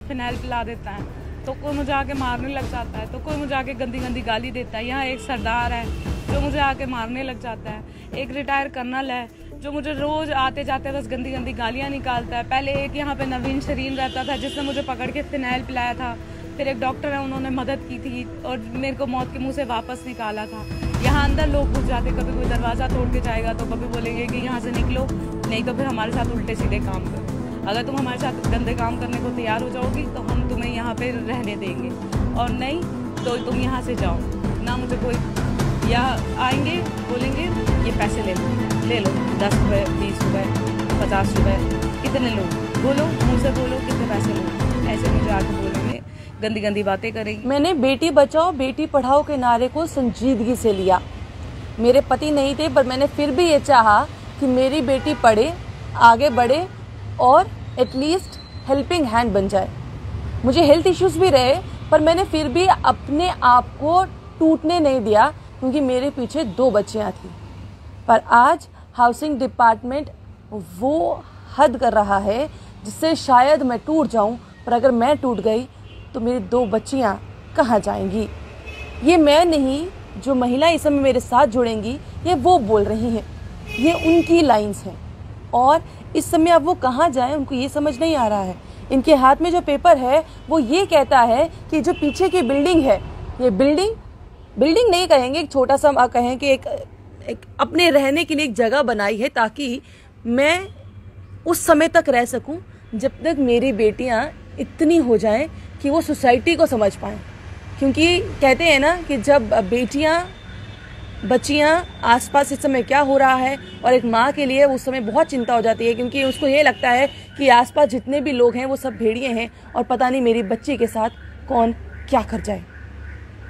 Phenyl पिला देता है, तो कोई मुझे आके मारने लग जाता है, तो कोई मुझे आके गंदी गंदी गाली देता है। यहाँ एक सरदार है जो मुझे आके मारने लग जाता है, एक रिटायर कर्नल है जो मुझे रोज आते जाते बस गंदी गंदी गालियाँ निकालता है। पहले एक यहाँ पे नवीन शरीन रहता था जिसने मुझे पकड़ के फिनाइल पिलाया था, फिर एक डॉक्टर है उन्होंने मदद की थी और मेरे को मौत के मुंह से वापस निकाला था। यहाँ अंदर लोग घुस जाते, कभी कोई दरवाज़ा तोड़ के जाएगा तो कभी बोलेंगे कि यहाँ से निकलो, नहीं तो फिर हमारे साथ उल्टे सीधे काम करो। अगर तुम हमारे साथ गंदे काम करने को तैयार हो जाओगी तो हम तुम्हें यहाँ पे रहने देंगे, और नहीं तो तुम यहाँ से जाओ ना। मुझे कोई या आएंगे बोलेंगे ये पैसे ले लो 10 रुपये 20 रुपये 50 रुपये, कितने लो बोलो, मुँह से बोलो कितने पैसे लो, ऐसे मुझे आके बोलेंगे, गंदी गंदी बातें करेंगी। मैंने बेटी बचाओ बेटी पढ़ाओ के नारे को संजीदगी से लिया। मेरे पति नहीं थे पर मैंने फिर भी ये चाहा कि मेरी बेटी पढ़े, आगे बढ़े और एटलीस्ट हेल्पिंग हैंड बन जाए। मुझे हेल्थ इश्यूज भी रहे पर मैंने फिर भी अपने आप को टूटने नहीं दिया क्योंकि मेरे पीछे 2 बच्चियां थी। पर आज हाउसिंग डिपार्टमेंट वो हद कर रहा है जिससे शायद मैं टूट जाऊं, पर अगर मैं टूट गई तो मेरी 2 बच्चियां कहाँ जाएंगी। ये मैं नहीं, जो महिला इस समय मेरे साथ जुड़ेंगी ये वो बोल रही हैं, ये उनकी लाइंस हैं और इस समय अब वो कहाँ जाएं उनको ये समझ नहीं आ रहा है। इनके हाथ में जो पेपर है वो ये कहता है कि जो पीछे की बिल्डिंग है, ये बिल्डिंग नहीं कहेंगे, एक छोटा सा कहें कि एक अपने रहने के लिए एक जगह बनाई है ताकि मैं उस समय तक रह सकूं जब तक मेरी बेटियां इतनी हो जाएं कि वो सोसाइटी को समझ पाएं। क्योंकि कहते हैं ना कि जब बच्चियां आसपास इस समय क्या हो रहा है और एक माँ के लिए उस समय बहुत चिंता हो जाती है, क्योंकि उसको ये लगता है कि आसपास जितने भी लोग हैं वो सब भेड़िए हैं और पता नहीं मेरी बच्ची के साथ कौन क्या कर जाए।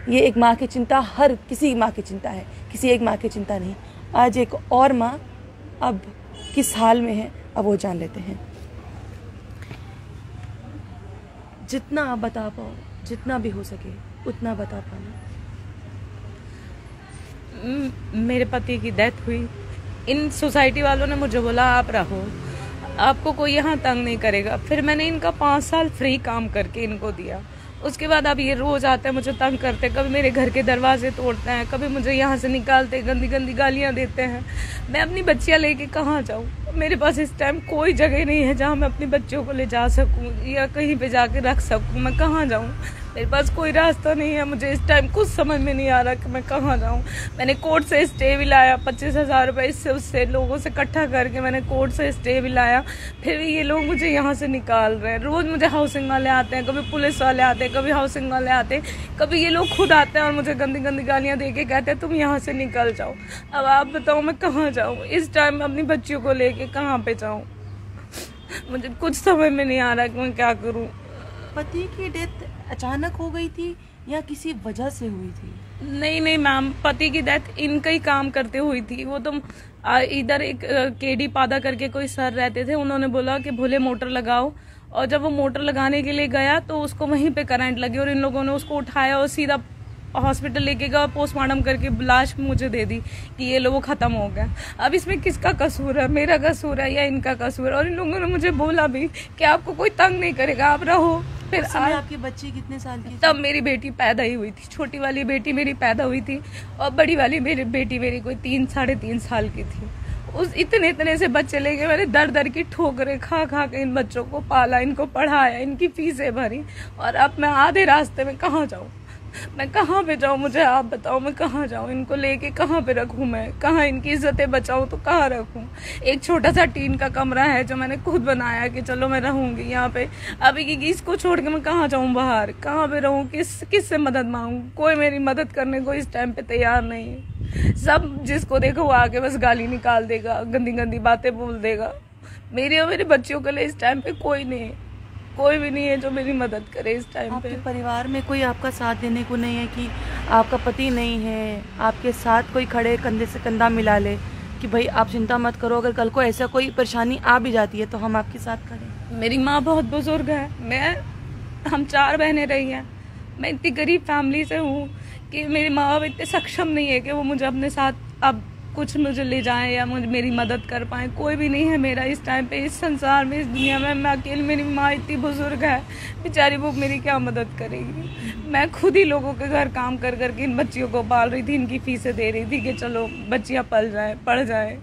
ये एक माँ की चिंता हर किसी माँ की चिंता है, किसी एक माँ की चिंता नहीं। आज एक और माँ अब किस हाल में है अब वो जान लेते हैं। जितना आप बता पाओ, जितना भी हो सके उतना बता पाना। मेरे पति की डेथ हुई, इन सोसाइटी वालों ने मुझे बोला आप रहो, आपको कोई यहाँ तंग नहीं करेगा। फिर मैंने इनका 5 साल फ्री काम करके इनको दिया। उसके बाद अब ये रोज आते हैं मुझे तंग करते, कभी मेरे घर के दरवाजे तोड़ते हैं, कभी मुझे यहाँ से निकालते, गंदी गंदी गालियाँ देते हैं। मैं अपनी बच्चियाँ लेके कहाँ जाऊँ? मेरे पास इस टाइम कोई जगह नहीं है जहाँ मैं अपनी बच्चियों को ले जा सकूँ या कहीं पे जाके रख सकूँ। मैं कहाँ जाऊँ? मेरे पास कोई रास्ता नहीं है। मुझे इस टाइम कुछ समझ में नहीं आ रहा कि मैं कहाँ जाऊँ। मैंने कोर्ट से स्टे भी लाया, 25,000 रुपये इससे उससे लोगों से इकट्ठा करके मैंने कोर्ट से स्टे भी लाया, फिर भी ये लोग मुझे यहाँ से निकाल रहे हैं। रोज़ मुझे हाउसिंग वाले आते हैं, कभी पुलिस वाले आते हैं, कभी हाउसिंग वाले आते हैं, कभी ये लोग खुद आते हैं और मुझे गंदी गंदी गालियाँ दे के कहते हैं तुम यहाँ से निकल जाओ। अब आप बताओ मैं कहाँ जाऊँ? इस टाइम अपनी बच्चियों को लेके कहाँ पे जाऊँ? मुझे कुछ समझ में नहीं आ रहा कि मैं क्या करूँ। पति की डेथ अचानक हो गई थी या किसी वजह से हुई थी? नहीं मैम, पति की डेथ इनका ही काम करते हुई थी। वो तो इधर एक केडी पादा करके कोई सर रहते थे, उन्होंने बोला कि भोले मोटर लगाओ, और जब वो मोटर लगाने के लिए गया तो उसको वहीं पे करंट लगी और इन लोगों ने उसको उठाया और सीधा हॉस्पिटल लेके गया, पोस्टमार्टम करके लाश मुझे दे दी कि ये लोग खत्म हो गया। अब इसमें किसका कसूर है, मेरा कसूर है या इनका कसूर है? और इन लोगों ने मुझे बोला भी कि आपको कोई तंग नहीं करेगा, आप रहो। फिर आपकी बच्ची कितने साल की थी? तब मेरी बेटी पैदा ही हुई थी, छोटी वाली बेटी मेरी पैदा हुई थी और बड़ी वाली बेटी मेरी कोई 3-3.5 साल की थी। उस इतने से बच्चे लेके मैंने दर की ठोकरें खा के इन बच्चों को पाला, इनको पढ़ाया, इनकी फीसें भरी, और अब मैं आधे रास्ते में कहाँ जाऊँ? मैं कहाँ पे जाऊँ? मुझे आप बताओ मैं कहाँ जाऊँ? इनको लेके कहाँ पे रखूँ? मैं कहाँ इनकी इज्जतें बचाऊँ तो कहाँ रखूँ? एक छोटा सा टीन का कमरा है जो मैंने खुद बनाया कि चलो मैं रहूँगी यहाँ पे। अब इसको छोड़ के मैं कहाँ जाऊँ बाहर? कहाँ पे रहूँ? किससे मदद मांगूँ? कोई मेरी मदद करने को इस टाइम पे तैयार नहीं है। सब जिसको देखो वो आके बस गाली निकाल देगा, गंदी बातें बोल देगा। मेरी और मेरे बच्चियों के लिए इस टाइम पे कोई नहीं है, कोई भी नहीं है जो मेरी मदद करे इस टाइम पे। आपके परिवार में कोई आपका साथ देने को नहीं है कि आपका पति नहीं है, आपके साथ कोई खड़े कंधे से कंधा मिला ले कि भाई आप चिंता मत करो, अगर कल को ऐसा कोई परेशानी आ भी जाती है तो हम आपके साथ खड़े? मेरी माँ बहुत बुजुर्ग है, हम 4 बहनें रही हैं। मैं इतनी गरीब फैमिली से हूँ कि मेरी माँ बाप इतने सक्षम नहीं है कि वो मुझे अपने साथ अब कुछ मुझे ले जाएं या मुझे मेरी मदद कर पाएं, कोई भी नहीं है मेरा इस टाइम पे, इस संसार में, इस दुनिया में। मैं अकेली, मेरी माँ इतनी बुजुर्ग है बेचारी, वो मेरी क्या मदद करेगी। मैं खुद ही लोगों के घर काम कर करके इन बच्चियों को पाल रही थी, इनकी फीसें दे रही थी कि चलो बच्चियाँ पल जाए, पढ़ जाए।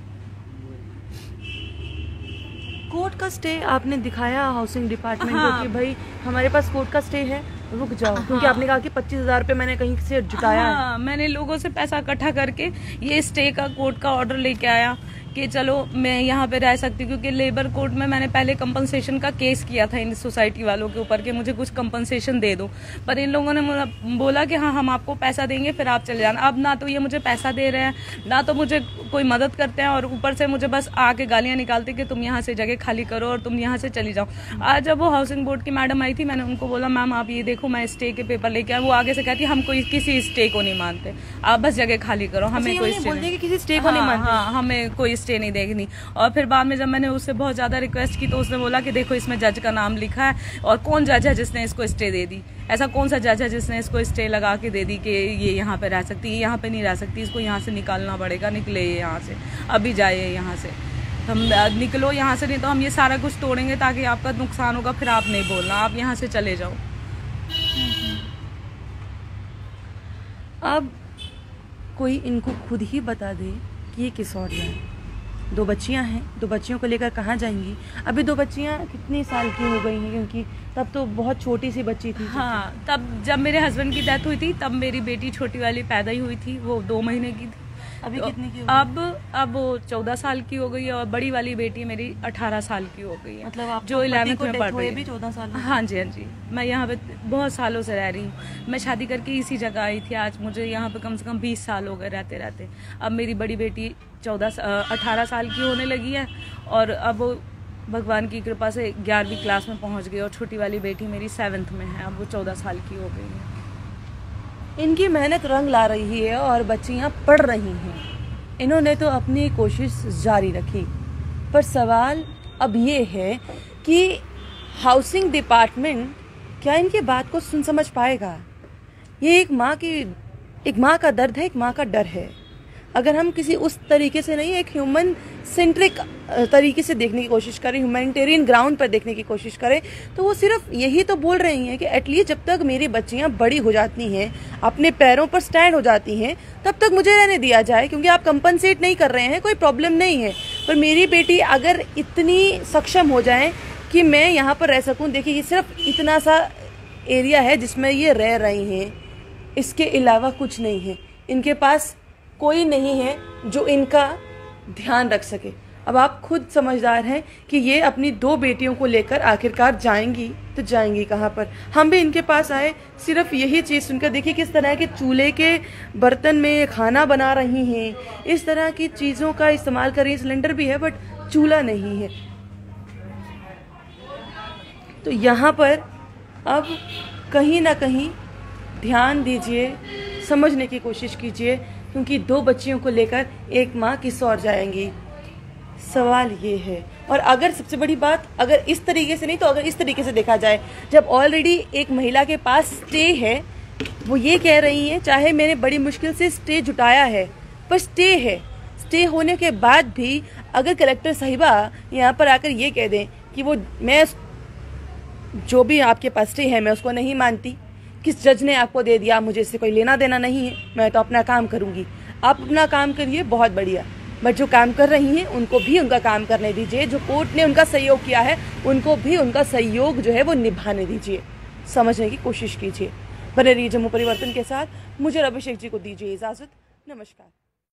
कोर्ट का स्टे आपने दिखाया हाउसिंग डिपार्टमेंट को कि भाई हमारे पास कोर्ट का स्टे है, रुक जाओ, क्योंकि आपने कहा कि 25,000 रुपये मैंने कहीं से जुटाया है। मैंने लोगों से पैसा इकट्ठा करके ये स्टे का कोर्ट का ऑर्डर लेके आया कि चलो मैं यहाँ पे रह सकती हूँ, क्योंकि लेबर कोर्ट में मैंने पहले कंपनसेशन का केस किया था इन सोसाइटी वालों के ऊपर कि मुझे कुछ कंपनसेशन दे दो, पर इन लोगों ने बोला कि हाँ हम आपको पैसा देंगे फिर आप चले जाना। अब ना तो ये मुझे पैसा दे रहे हैं, ना तो मुझे कोई मदद करते हैं, और ऊपर से मुझे बस आके गालियाँ निकालते कि तुम यहाँ से जगह खाली करो और तुम यहाँ से चली जाओ। आज जब वो हाउसिंग बोर्ड की मैडम आई थी, मैंने उनको बोला मैम आप ये देखो मैं स्टे के पेपर लेके आया। वो आगे से कहती हम कोई किसी स्टे को नहीं मानते, आप बस जगह खाली करो, हमें कोई स्टे को नहीं मानते, हमें कोई स्टे नहीं देखनी। और फिर बाद में जब मैंने उससे बहुत ज्यादा रिक्वेस्ट की तो उसने बोला कि देखो इसमें जज का नाम लिखा है, और कौन जज है जिसने इसको स्टे दे दी, ऐसा कौन सा जज है जिसने इसको स्टे लगा के दे दी कि ये यहाँ पे रह सकती है, यहाँ पे नहीं रह सकती, इसको यहाँ से निकालना पड़ेगा, निकले ये यहाँ से, अभी जाइए यहाँ से, हम निकलो यहाँ से, नहीं तो हम ये सारा कुछ तोड़ेंगे ताकि आपका नुकसान होगा, फिर आप नहीं बोलना, आप यहाँ से चले जाओ। अब कोई इनको खुद ही बता दे कि ये किस और है। 2 बच्चियां हैं, 2 बच्चियों को लेकर कहाँ जाएंगी? अभी 2 बच्चियां कितने साल की हो गई हैं? क्योंकि तब तो बहुत छोटी सी बच्ची थी। हाँ, तब जब मेरे हस्बैंड की डेथ हुई थी तब मेरी बेटी छोटी वाली पैदा ही हुई थी, वो 2 महीने की थी। अभी कितनी की हो गई? अब वो 14 साल की हो गई है, और बड़ी वाली बेटी मेरी 18 साल की हो गई है। मतलब आप जो 11th में पढ़ रही है। भी 14 साल? हाँ जी, हाँ जी। मैं यहाँ पे बहुत सालों से रह रही हूँ, मैं शादी करके इसी जगह आई थी। आज मुझे यहाँ पे कम से कम 20 साल हो गए रहते रहते। अब मेरी बड़ी बेटी 18 साल की होने लगी है, और अब भगवान की कृपा से 11वीं क्लास में पहुँच गई, और छोटी वाली बेटी मेरी 7th में है, अब वो 14 साल की हो गई है। इनकी मेहनत रंग ला रही है और बच्चियाँ पढ़ रही हैं। इन्होंने तो अपनी कोशिश जारी रखी, पर सवाल अब ये है कि हाउसिंग डिपार्टमेंट क्या इनकी बात को सुन समझ पाएगा? ये एक माँ का दर्द है, एक माँ का डर है। अगर हम किसी उस तरीके से नहीं, एक ह्यूमन सेंट्रिक तरीके से देखने की कोशिश करें, ह्यूमैनिटेरियन ग्राउंड पर देखने की कोशिश करें, तो वो सिर्फ यही तो बोल रही हैं कि एटलीस्ट जब तक मेरी बच्चियां बड़ी हो जाती हैं, अपने पैरों पर स्टैंड हो जाती हैं, तब तक मुझे रहने दिया जाए, क्योंकि आप कंपनसेट नहीं कर रहे हैं, कोई प्रॉब्लम नहीं है। पर मेरी बेटी अगर इतनी सक्षम हो जाए कि मैं यहाँ पर रह सकूँ, देखिए ये सिर्फ इतना सा एरिया है जिसमें ये रह रही हैं, इसके अलावा कुछ नहीं है। इनके पास कोई नहीं है जो इनका ध्यान रख सके। अब आप खुद समझदार हैं कि ये अपनी 2 बेटियों को लेकर आखिरकार जाएंगी, तो जाएंगी कहाँ पर? हम भी इनके पास आए सिर्फ यही चीज़ सुनकर। देखिए किस तरह के चूल्हे के बर्तन में खाना बना रही हैं, इस तरह की चीज़ों का इस्तेमाल कर रही हैं। सिलेंडर भी है बट चूल्हा नहीं है। तो यहाँ पर अब कहीं ना कहीं ध्यान दीजिए, समझने की कोशिश कीजिए, क्योंकि 2 बच्चियों को लेकर एक माँ किस और जाएंगी। सवाल ये है। और अगर सबसे बड़ी बात, अगर इस तरीके से नहीं तो अगर इस तरीके से देखा जाए, जब ऑलरेडी एक महिला के पास स्टे है, वो ये कह रही है चाहे मैंने बड़ी मुश्किल से स्टे जुटाया है, पर स्टे है, स्टे होने के बाद भी अगर कलेक्टर साहिबा यहाँ पर आकर ये कह दें कि वो मैं जो भी आपके पास स्टे है मैं उसको नहीं मानती, किस जज ने आपको दे दिया, मुझे इससे कोई लेना देना नहीं है, मैं तो अपना काम करूंगी। आप अपना काम करिए, बहुत बढ़िया, बट जो काम कर रही हैं उनको भी उनका काम करने दीजिए। जो कोर्ट ने उनका सहयोग किया है उनको भी उनका सहयोग जो है वो निभाने दीजिए। समझने की कोशिश कीजिए। बने रहिए जम्मू परिवर्तन के साथ। मुझे अभिषेक जी को दीजिए इजाज़त। नमस्कार।